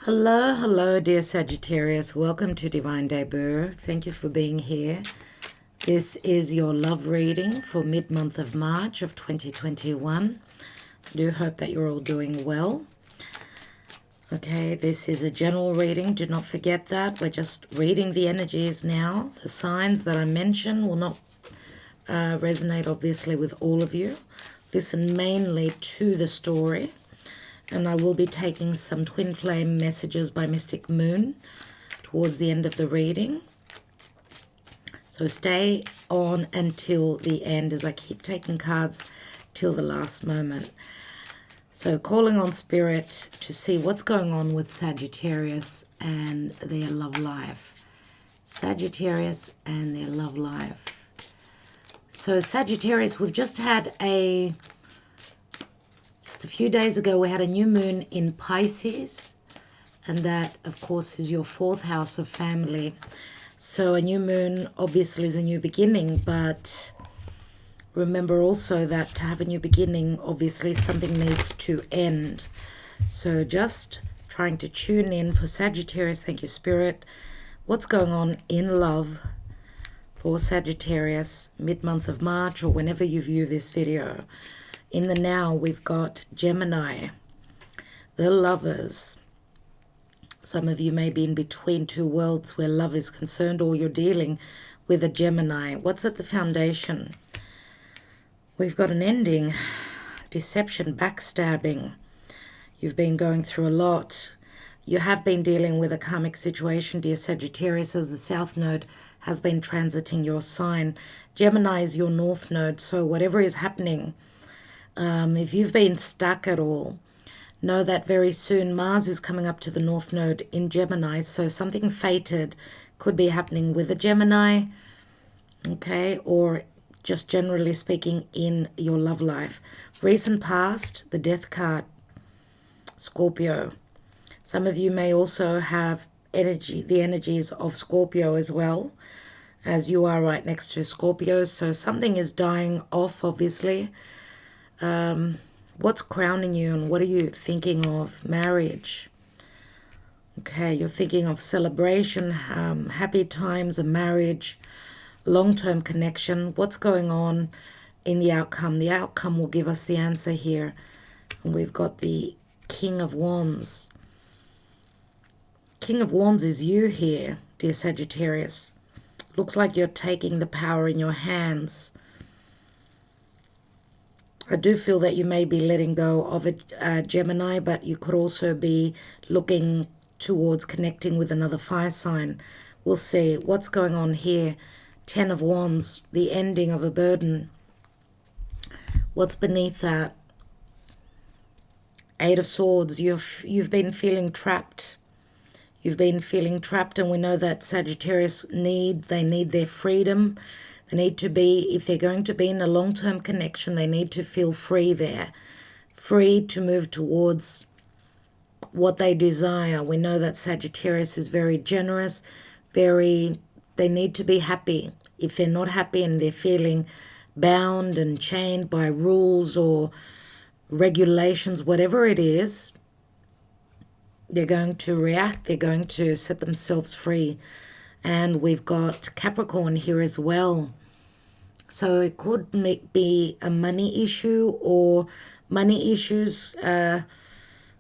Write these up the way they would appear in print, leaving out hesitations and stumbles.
Hello, hello, dear Sagittarius. Welcome to Divine Debut. Thank you for being here. This is your love reading for mid-month of March of 2021. I do hope that you're all doing well. Okay, this is a general reading. Do not forget that. We're just reading the energies now. The signs that I mention will not resonate, obviously, with all of you. Listen mainly to the story. And I will be taking some twin flame messages by Mystic Moon towards the end of the reading. So stay on until the end as I keep taking cards till the last moment. So calling on Spirit to see what's going on with Sagittarius and their love life. Sagittarius and their love life. So Sagittarius, we've just had a few days ago, we had a new moon in Pisces, and that, of course, is your fourth house of family. So a new moon obviously is a new beginning, but remember also that to have a new beginning, obviously something needs to end. So just trying to tune in for Sagittarius. Thank you, Spirit. What's going on in love for Sagittarius mid-month of March or whenever you view this video. In the now, we've got Gemini, the lovers. Some of you may be in between two worlds where love is concerned, or you're dealing with a Gemini. What's at the foundation? We've got an ending, deception, backstabbing. You've been going through a lot. You have been dealing with a karmic situation, dear Sagittarius, as the South Node has been transiting your sign. Gemini is your North Node, so whatever is happening, if you've been stuck at all, know that very soon Mars is coming up to the North Node in Gemini, so something fated could be happening with a Gemini, okay, or just generally speaking in your love life. Recent past, the Death card, Scorpio. Some of you may also have the energies of Scorpio as well, as you are right next to Scorpio, so something is dying off, obviously. What's crowning you and what are you thinking of? Marriage. Okay, you're thinking of celebration, happy times, a marriage, long-term connection. What's going on in the outcome? The outcome will give us the answer here. And we've got the King of Wands. King of Wands is you here, dear Sagittarius. Looks like you're taking the power in your hands. I do feel that you may be letting go of a Gemini, but you could also be looking towards connecting with another fire sign. We'll see what's going on here. 10 of Wands, the ending of a burden. What's beneath that? 8 of Swords, you've been feeling trapped. You've been feeling trapped, and we know that Sagittarius they need their freedom. They need to be, if they're going to be in a long-term connection, they need to feel free there. Free to move towards what they desire. We know that Sagittarius is very generous, they need to be happy. If they're not happy and they're feeling bound and chained by rules or regulations, whatever it is, they're going to react, they're going to set themselves free. And we've got Capricorn here as well. So it could be a money issue or money issues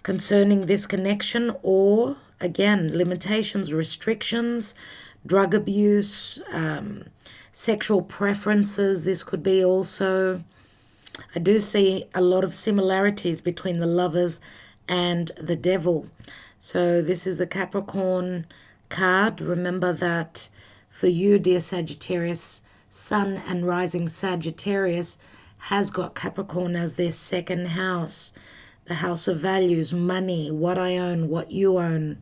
concerning this connection, or, again, limitations, restrictions, drug abuse, sexual preferences. This could be also. I do see a lot of similarities between the lovers and the devil. So this is the Capricorn card. Remember that for you, dear Sagittarius, Sun and rising Sagittarius has got Capricorn as their second house, the house of values, money, what I own, what you own.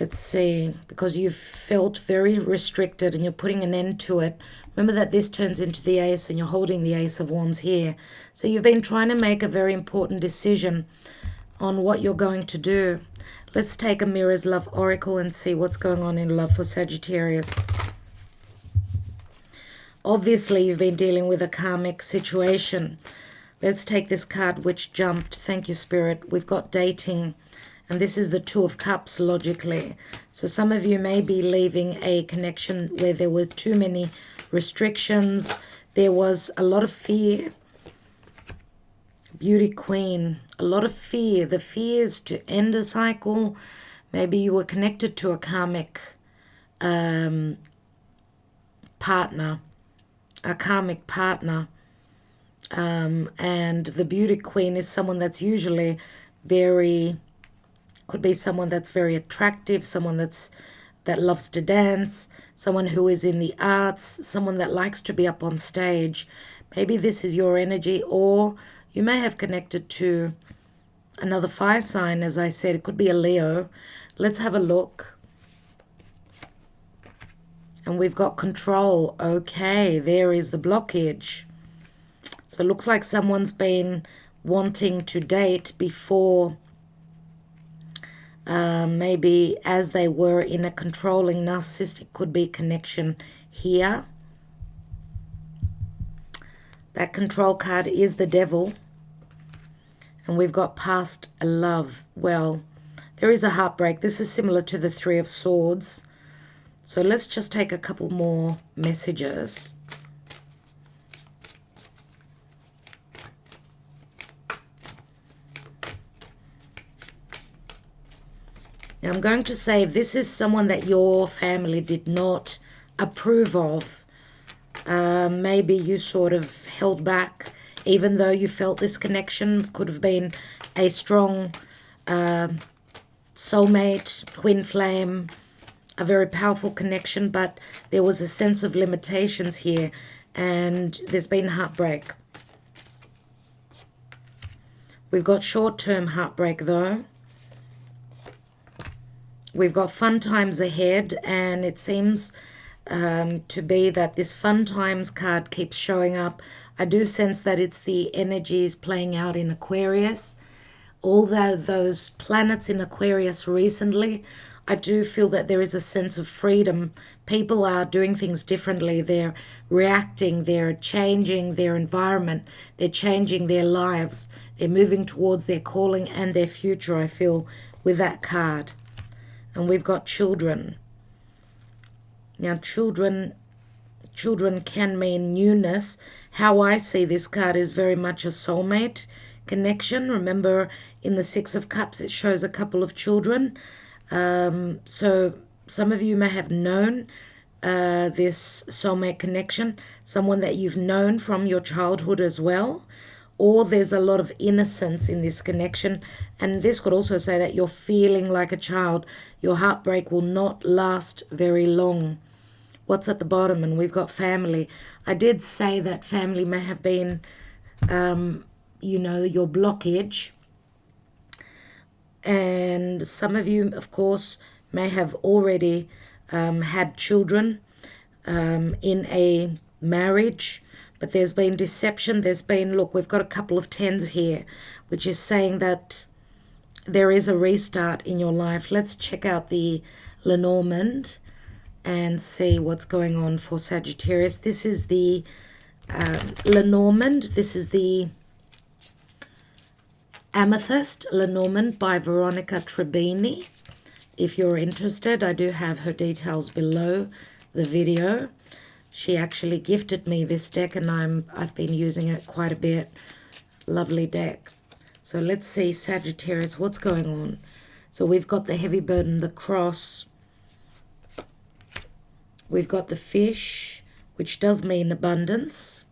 Let's see, because you've felt very restricted and you're putting an end to it. Remember that this turns into the Ace and you're holding the Ace of Wands here. So you've been trying to make a very important decision on what you're going to do. Let's take a Mirror's Love Oracle and see what's going on in love for Sagittarius. Obviously, you've been dealing with a karmic situation. Let's take this card which jumped. Thank you, Spirit. We've got dating And this is the Two of Cups, logically. So some of you may be leaving a connection where there were too many restrictions. There was a lot of fear. Beauty Queen, a lot of fear. The fears to end a cycle. Maybe you were connected to a karmic partner. A karmic partner. And the Beauty Queen is someone that's usually very... Could be someone that's very attractive, someone that loves to dance, someone who is in the arts, someone that likes to be up on stage. Maybe this is your energy, or you may have connected to another fire sign, as I said. It could be a Leo. Let's have a look. And we've got control. Okay, there is the blockage. So it looks like someone's been wanting to date before... maybe as they were in a controlling narcissistic could be connection here. That control card is the Devil. And we've got past love. Well, there is a heartbreak. This is similar to the Three of Swords. So let's just take a couple more messages. Now, I'm going to say if this is someone that your family did not approve of, maybe you sort of held back, even though you felt this connection could have been a strong soulmate, twin flame, a very powerful connection, but there was a sense of limitations here, and there's been heartbreak. We've got short-term heartbreak, though. We've got fun times ahead, and it seems to be that this fun times card keeps showing up. I do sense that it's the energies playing out in Aquarius. All those planets in Aquarius recently, I do feel that there is a sense of freedom. People are doing things differently. They're reacting. They're changing their environment. They're changing their lives. They're moving towards their calling and their future, I feel, with that card. And we've got children. Now, children can mean newness. How I see this card is very much a soulmate connection. Remember, in the Six of Cups, it shows a couple of children. So some of you may have known this soulmate connection, someone that you've known from your childhood as well. Or there's a lot of innocence in this connection. And this could also say that you're feeling like a child. Your heartbreak will not last very long. What's at the bottom? And we've got family. I did say that family may have been, your blockage. And some of you, of course, may have already had children in a marriage. But there's been deception. There's been, look, we've got a couple of tens here, which is saying that there is a restart in your life. Let's check out the Lenormand and see what's going on for Sagittarius. This is the Lenormand. This is the Amethyst Lenormand by Veronica Trebini. If you're interested, I do have her details below the video. She actually gifted me this deck, and I've been using it quite a bit. Lovely deck. So let's see, Sagittarius, what's going on? So we've got the heavy burden, the cross. We've got the fish, which does mean abundance.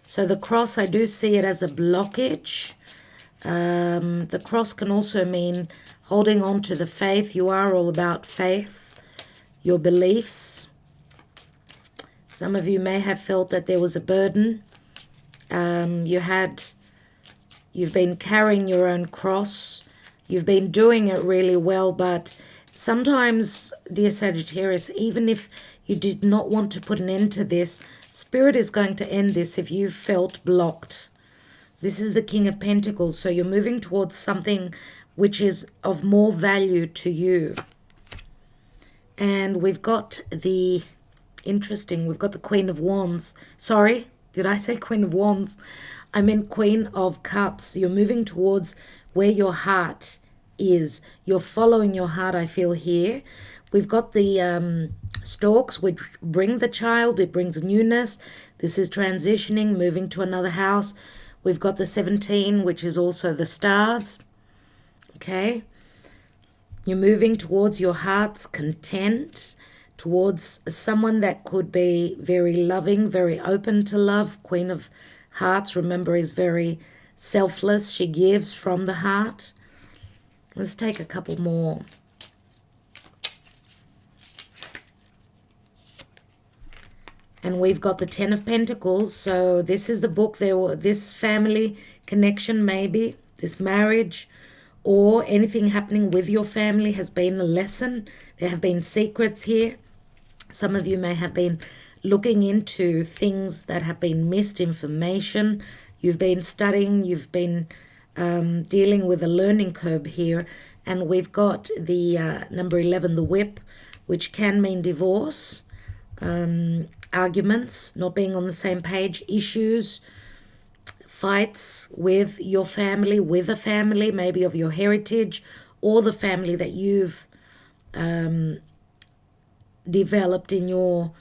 So the cross, I do see it as a blockage. The cross can also mean holding on to the faith. You are all about faith, your beliefs. Some of you may have felt that there was a burden. You've been carrying your own cross. You've been doing it really well, but sometimes, dear Sagittarius, even if you did not want to put an end to this, Spirit is going to end this if you felt blocked. This is the King of Pentacles, so you're moving towards something which is of more value to you. And we've got the... Interesting. We've got the Queen of Wands. Sorry, did I say Queen of Wands? I meant Queen of Cups. You're moving towards where your heart is. You're following your heart, I feel here. We've got the stalks, which bring the child. It brings newness. This is transitioning, moving to another house. We've got the 17, which is also the stars. Okay. You're moving towards your heart's content, towards someone that could be very loving, very open to love. Queen of Hearts, remember, is very selfless. She gives from the heart. Let's take a couple more. And we've got the 10 of Pentacles. So this is the book. This family connection, maybe this marriage or anything happening with your family has been a lesson. There have been secrets here. Some of you may have been looking into things that have been missed, information. You've been studying. You've been dealing with a learning curve here. And we've got the number 11, the whip, which can mean divorce, arguments, not being on the same page, issues, fights with your family, with a family, maybe of your heritage, or the family that you've developed in your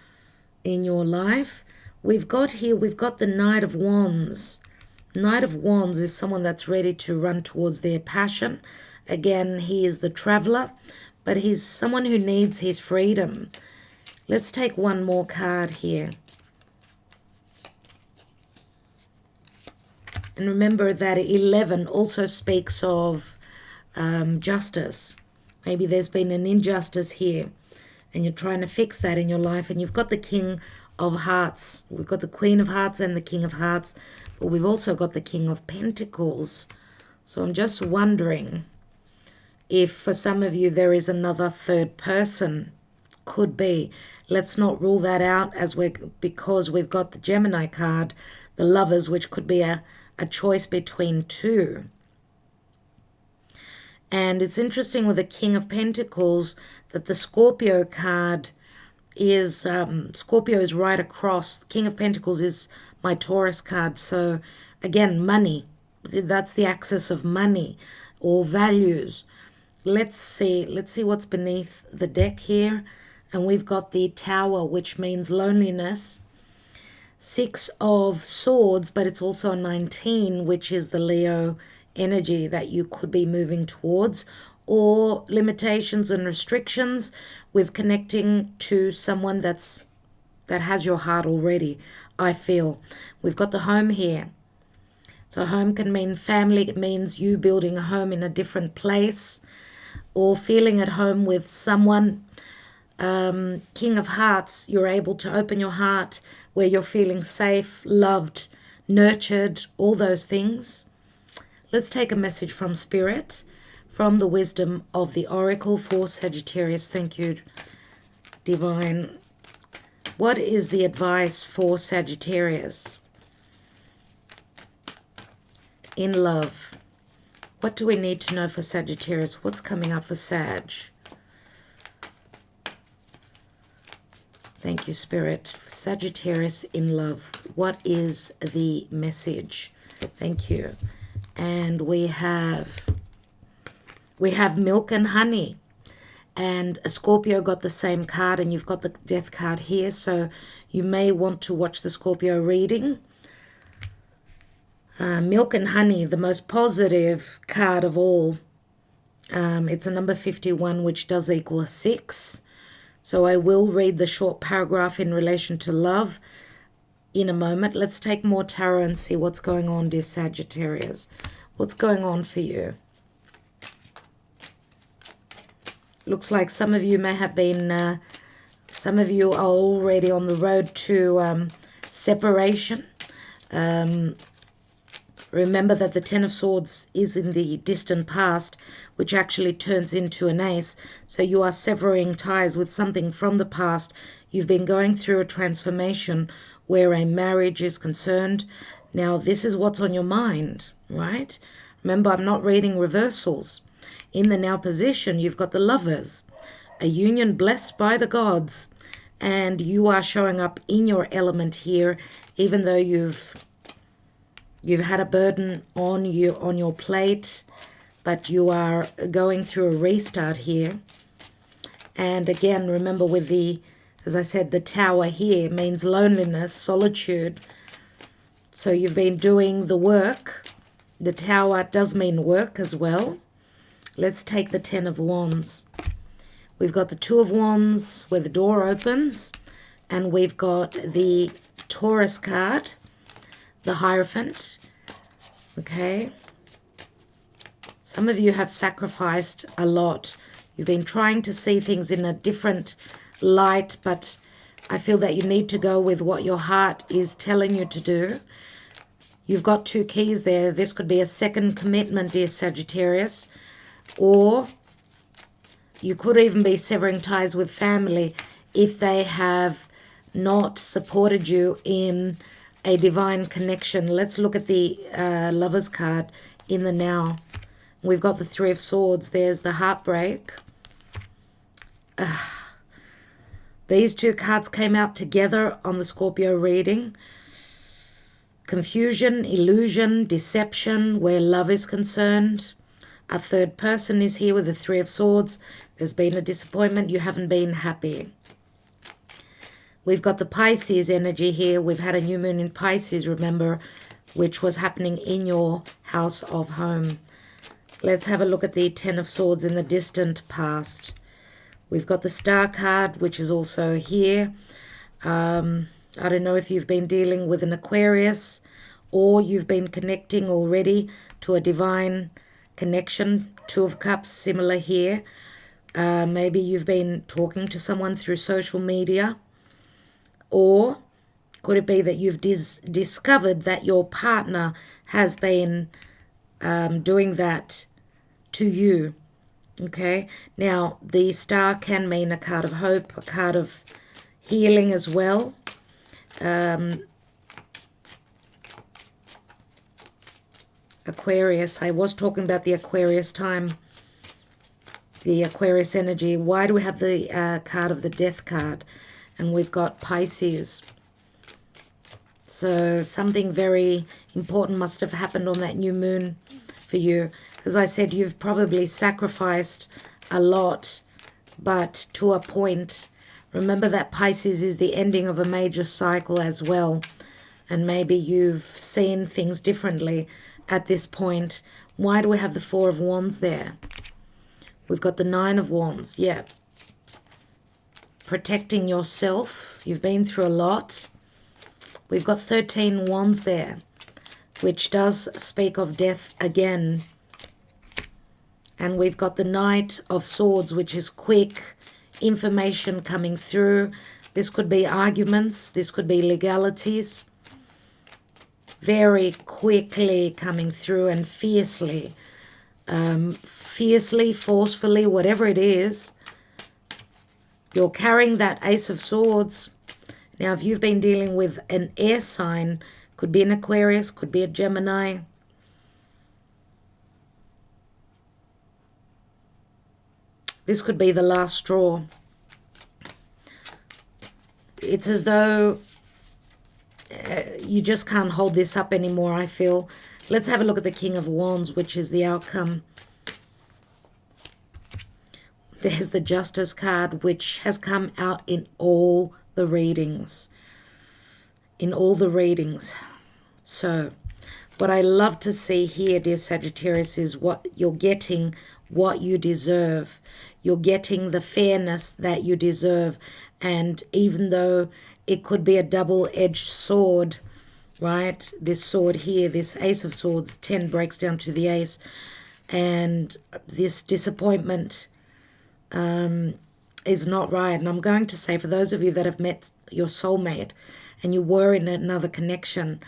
life. We've got the Knight of Wands. Knight of Wands is someone that's ready to run towards their passion. Again, he is the traveler, but he's someone who needs his freedom. Let's take one more card here. And remember that 11 also speaks of justice. Maybe there's been an injustice here and you're trying to fix that in your life. And you've got the King of Hearts. We've got the Queen of Hearts and the King of Hearts. But we've also got the King of Pentacles. So I'm just wondering if for some of you there is another third person. Could be. Let's not rule that out because we've got the Gemini card, the Lovers, which could be a choice between two. And it's interesting with the King of Pentacles that the Scorpio card is, Scorpio is right across. The King of Pentacles is my Taurus card. So again, money. That's the axis of money or values. Let's see what's beneath the deck here. And we've got the Tower, which means loneliness. 6 of Swords, but it's also a 19, which is the Leo energy that you could be moving towards, or limitations and restrictions with connecting to someone that has your heart already, I feel. We've got the Home here. So home can mean family. It means you building a home in a different place or feeling at home with someone. King of Hearts, you're able to open your heart where you're feeling safe, loved, nurtured, all those things. Let's take a message from Spirit, from the wisdom of the Oracle for Sagittarius. Thank you, Divine. What is the advice for Sagittarius? In love. What do we need to know for Sagittarius? What's coming up for Sag? Thank you, Spirit. Sagittarius in love. What is the message? Thank you. And we have milk and honey. And a Scorpio got the same card, and you've got the death card here. So you may want to watch the Scorpio reading. Milk and honey, the most positive card of all. It's a number 51, which does equal a 6. So I will read the short paragraph in relation to love in a moment. Let's take more tarot and see what's going on, dear Sagittarius. What's going on for you? Looks like some of you may have been, some of you are already on the road to separation. Remember that the Ten of Swords is in the distant past, which actually turns into an ace. So you are severing ties with something from the past. You've been going through a transformation where a marriage is concerned. Now, this is what's on your mind, right? Remember, I'm not reading reversals. In the now position, you've got the Lovers, a union blessed by the gods. And you are showing up in your element here, even though you've had a burden on your plate. but you are going through a restart here. And again, remember with the, as I said, the tower here means loneliness, solitude. So you've been doing the work. The tower does mean work as well. Let's take the Ten of Wands. We've got the Two of Wands where the door opens, and we've got the Taurus card, the Hierophant. Okay. Some of you have sacrificed a lot. You've been trying to see things in a different light, but I feel that you need to go with what your heart is telling you to do. You've got two keys there. This could be a second commitment, dear Sagittarius, or you could even be severing ties with family if they have not supported you in a divine connection. Let's look at the Lover's card in the now. We've got the Three of Swords. There's the heartbreak. These two cards came out together on the Scorpio reading. Confusion, illusion, deception, where love is concerned. A third person is here with the Three of Swords. There's been a disappointment. You haven't been happy. We've got the Pisces energy here. We've had a new moon in Pisces, remember, which was happening in your house of home. Let's have a look at the Ten of Swords in the distant past. We've got the Star card, which is also here. I don't know if you've been dealing with an Aquarius or you've been connecting already to a divine connection. Two of Cups, similar here. Maybe you've been talking to someone through social media. Or could it be that you've discovered that your partner has been doing that to you? Okay, now the Star can mean a card of hope, a card of healing as well. Aquarius, I was talking about the Aquarius time, the Aquarius energy. Why do we have the card of the Death card? And we've got Pisces. So something very important must have happened on that new moon for you. As I said, you've probably sacrificed a lot, but to a point. Remember that Pisces is the ending of a major cycle as well. And maybe you've seen things differently at this point. Why do we have the Four of Wands there? We've got the Nine of Wands. Yeah. Protecting yourself. You've been through a lot. We've got 13 Wands there, which does speak of death again. And we've got the Knight of Swords, which is quick information coming through. This could be arguments. This could be legalities. Very quickly coming through and fiercely. Fiercely, forcefully, whatever it is. You're carrying that Ace of Swords. Now, if you've been dealing with an air sign, could be an Aquarius, could be a Gemini. This could be the last straw. It's as though you just can't hold this up anymore, I feel. Let's have a look at the King of Wands, which is the outcome. There's the Justice card, which has come out in all the readings. In all the readings. So, what I love to see here, dear Sagittarius, is what you're getting, what you deserve. You're getting the fairness that you deserve. And even though it could be a double-edged sword, right? This sword here, this Ace of Swords, 10 breaks down to the Ace. And this disappointment is not right. And I'm going to say, for those of you that have met your soulmate and you were in another connection,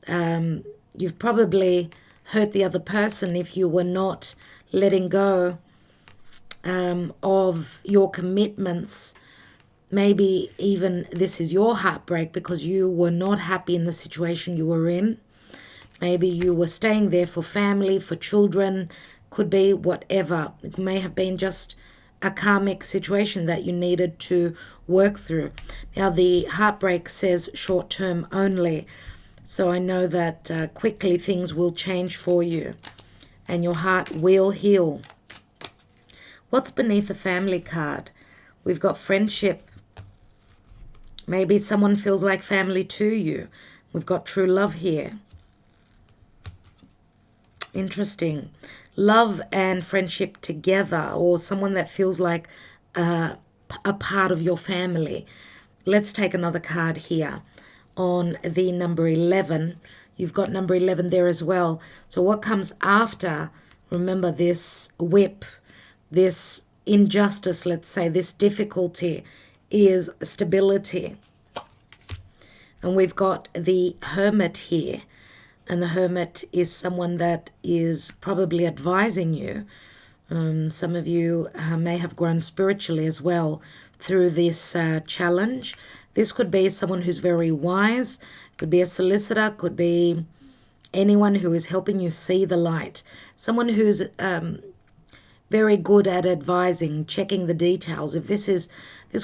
you've probably hurt the other person if you were not letting go of your commitments. Maybe even this is your heartbreak because you were not happy in the situation you were in. Maybe you were staying there for family, for children, could be whatever. It may have been just a karmic situation that you needed to work through. Now, the heartbreak says short term only. So I know that quickly things will change for you. and your heart will heal. What's beneath the family card? We've got friendship. Maybe someone feels like family to you. We've got true love here. Interesting. Love and friendship together, or someone that feels like a part of your family. Let's take another card here. On the number 11, you've got number 11 there as well. So what comes after, remember, this whip, this injustice, let's say, this difficulty, is stability. And we've got the Hermit here. And the Hermit is someone that is probably advising you. Some of you may have grown spiritually as well through this challenge. This could be someone who's very wise, could be a solicitor, could be anyone who is helping you see the light. Someone who's very good at advising, checking the details. If this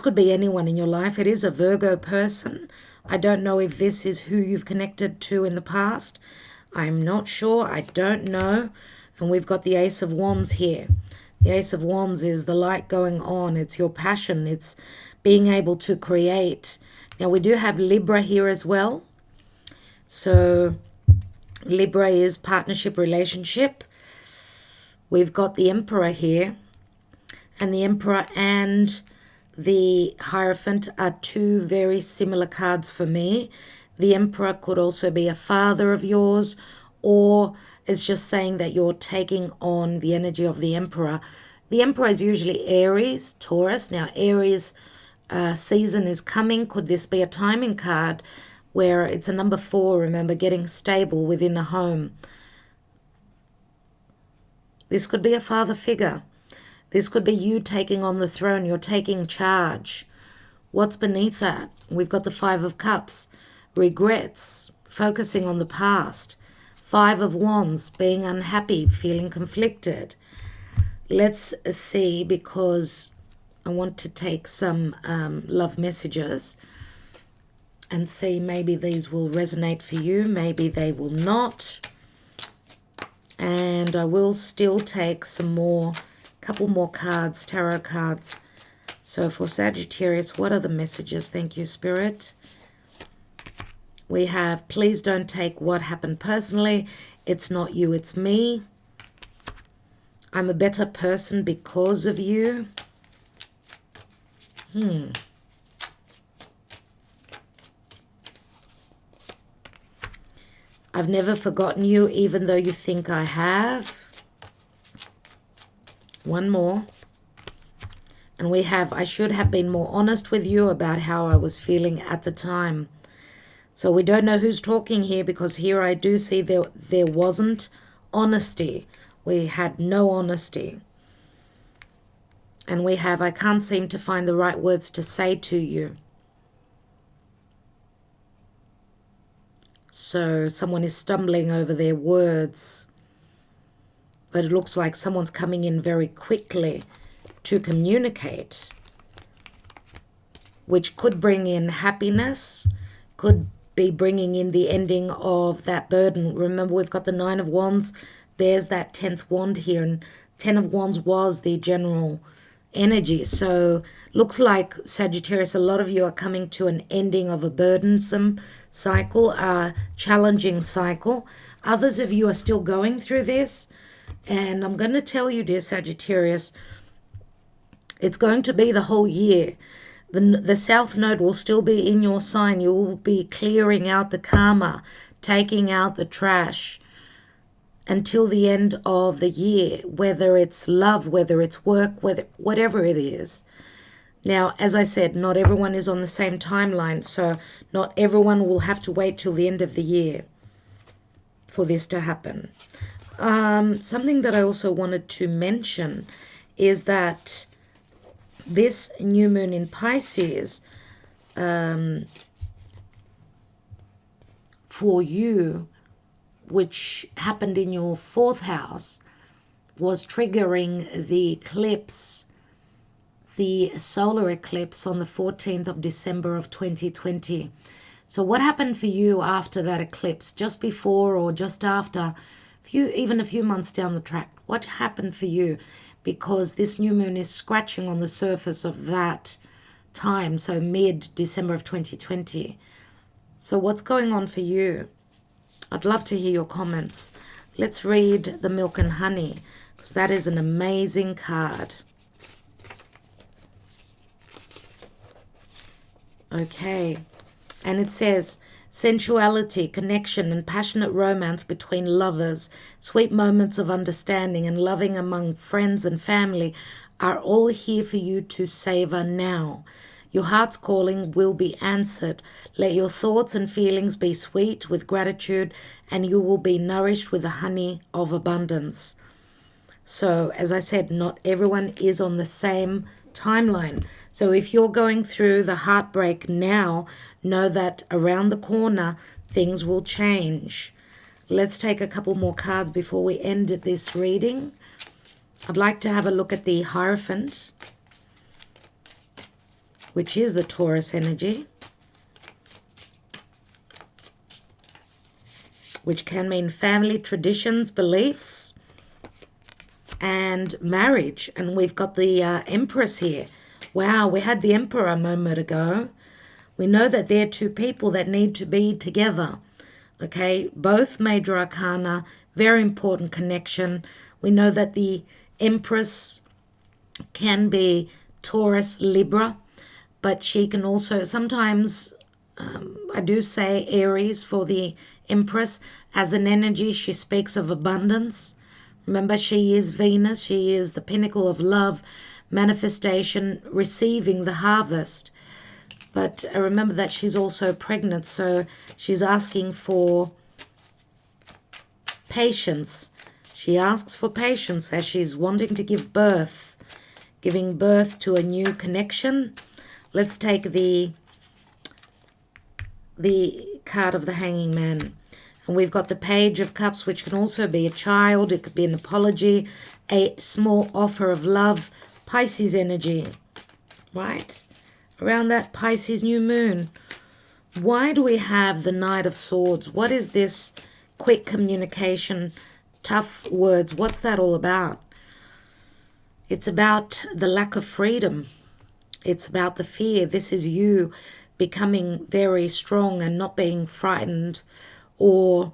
could be anyone in your life. It is a Virgo person. I don't know if this is who you've connected to in the past. I'm not sure. I don't know. And we've got the Ace of Wands here. The Ace of Wands is the light going on. It's your passion. It's being able to create. Now, we do have Libra here as well. So Libra is partnership, relationship. We've got the Emperor here. And the Emperor and the Hierophant are two very similar cards for me. The Emperor could also be a father of yours, or it's just saying that you're taking on the energy of the Emperor. The Emperor is usually Aries, Taurus. Now, Aries season is coming. Could this be a timing card where it's a number 4, remember, getting stable within a home? This could be a father figure. This could be you taking on the throne. You're taking charge. What's beneath that? We've got the 5 of Cups. Regrets, focusing on the past. 5 of Wands, being unhappy, feeling conflicted. Let's see, because I want to take some love messages and see, maybe these will resonate for you. Maybe they will not. And I will still take some more, couple more cards, tarot cards. So for Sagittarius, what are the messages? Thank you, Spirit. We have, please don't take what happened personally. It's not you, it's me. I'm a better person because of you. I've never forgotten you, even though you think I have. One more. And we have, I should have been more honest with you about how I was feeling at the time. So we don't know who's talking here, because here I do see there wasn't honesty. We had no honesty. And we have, I can't seem to find the right words to say to you. So someone is stumbling over their words. But it looks like someone's coming in very quickly to communicate, which could bring in happiness, could be bringing in the ending of that burden. Remember, we've got the 9 of Wands. There's that 10th wand here, and 10 of Wands was the general energy. So looks like, Sagittarius, a lot of you are coming to an ending of a burdensome cycle, a challenging cycle. Others of you are still going through this. And I'm going to tell you, dear Sagittarius, it's going to be the whole year. The South Node will still be in your sign. You will be clearing out the karma, taking out the trash until the end of the year, whether it's love, whether it's work, whatever it is. Now, as I said, not everyone is on the same timeline, so not everyone will have to wait till the end of the year for this to happen. Something that I also wanted to mention is that this new moon in Pisces, for you, which happened in your 4th house, was triggering the eclipse, the solar eclipse on the 14th of December of 2020. So what happened for you after that eclipse, just before or just after even a few months down the track. What happened for you? Because this new moon is scratching on the surface of that time, so mid-December of 2020. So what's going on for you? I'd love to hear your comments. Let's read the Milk and Honey, because that is an amazing card. Okay, and it says, sensuality, connection, and passionate romance between lovers, sweet moments of understanding and loving among friends and family are all here for you to savor now. Your heart's calling will be answered. Let your thoughts and feelings be sweet with gratitude, and you will be nourished with the honey of abundance. So, as I said, not everyone is on the same timeline. So if you're going through the heartbreak now, know that around the corner, things will change. Let's take a couple more cards before we end this reading. I'd like to have a look at the Hierophant, which is the Taurus energy, which can mean family, traditions, beliefs, and marriage. And we've got the Empress here. Wow, we had the Emperor a moment ago. We know that they're two people that need to be together. Okay, both major arcana, very important connection. We know that the Empress can be Taurus, Libra, but she can also sometimes, I do say Aries for the Empress. As an energy, she speaks of abundance. Remember, she is Venus. She is the pinnacle of love, manifestation, receiving the harvest. But remember that she's also pregnant, so she's asking for patience. She asks for patience as she's wanting to give birth, giving birth to a new connection. Let's take the card of the Hanging Man. And we've got the Page of Cups, which can also be a child. It could be an apology, a small offer of love. Pisces energy, right? Around that Pisces new moon. Why do we have the Knight of Swords? What is this quick communication, tough words? What's that all about? It's about the lack of freedom. It's about the fear. This is you becoming very strong and not being frightened or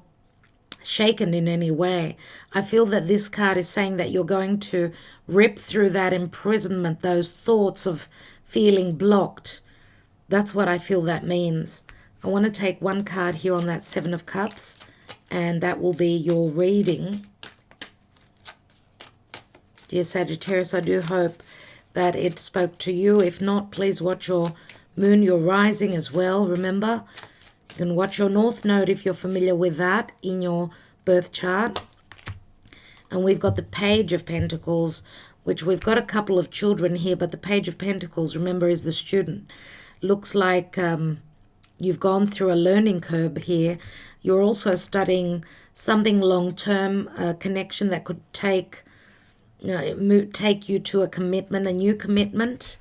shaken in any way. I feel that this card is saying that you're going to rip through that imprisonment, those thoughts of feeling blocked. That's what I feel that means. I want to take one card here on that Seven of Cups, and that will be your reading. Dear Sagittarius, I do hope that it spoke to you. If not, please watch your moon, your rising as well. Remember, you can watch your North Node if you're familiar with that in your birth chart. And we've got the Page of Pentacles, which we've got a couple of children here, but the Page of Pentacles, remember, is the student. Looks like you've gone through a learning curve here. You're also studying something long-term, a connection that could take you to a commitment, a new commitment.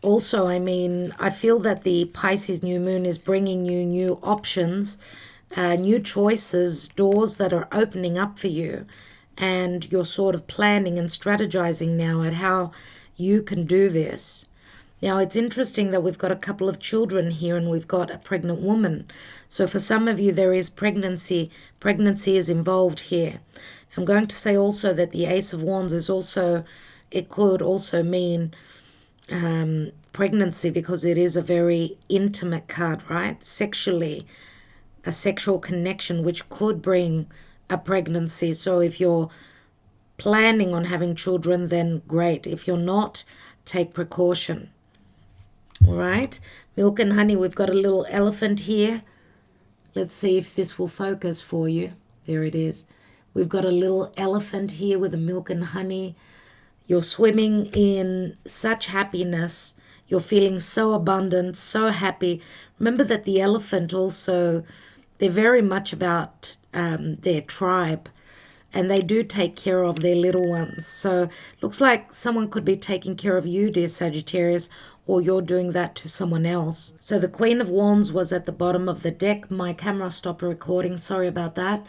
Also, I mean, I feel that the Pisces new moon is bringing you new options, new choices, doors that are opening up for you. And you're sort of planning and strategizing now at how you can do this. Now, it's interesting that we've got a couple of children here and we've got a pregnant woman. So for some of you, there is pregnancy. Pregnancy is involved here. I'm going to say also that the Ace of Wands is also, it could also mean pregnancy, because it is a very intimate card, right? Sexually, a sexual connection, which could bring a pregnancy. So if you're planning on having children, then great. If you're not, take precaution. All right, Milk and Honey, we've got a little elephant here. Let's see if this will focus for you. There it is. We've got a little elephant here with a milk and honey. You're swimming in such happiness. You're feeling so abundant, so happy. Remember that the elephant also, they're very much about their tribe, and they do take care of their little ones. So looks like someone could be taking care of you, dear Sagittarius, or you're doing that to someone else. So the Queen of Wands was at the bottom of the deck. My camera stopped recording. Sorry about that.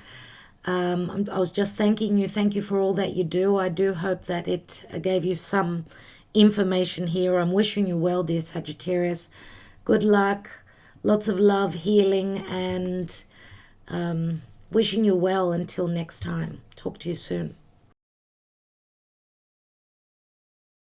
I was just thanking you. Thank you for all that you do. I do hope that it gave you some information here. I'm wishing you well, dear Sagittarius. Good luck, lots of love, healing, and wishing you well until next time. Talk to you soon.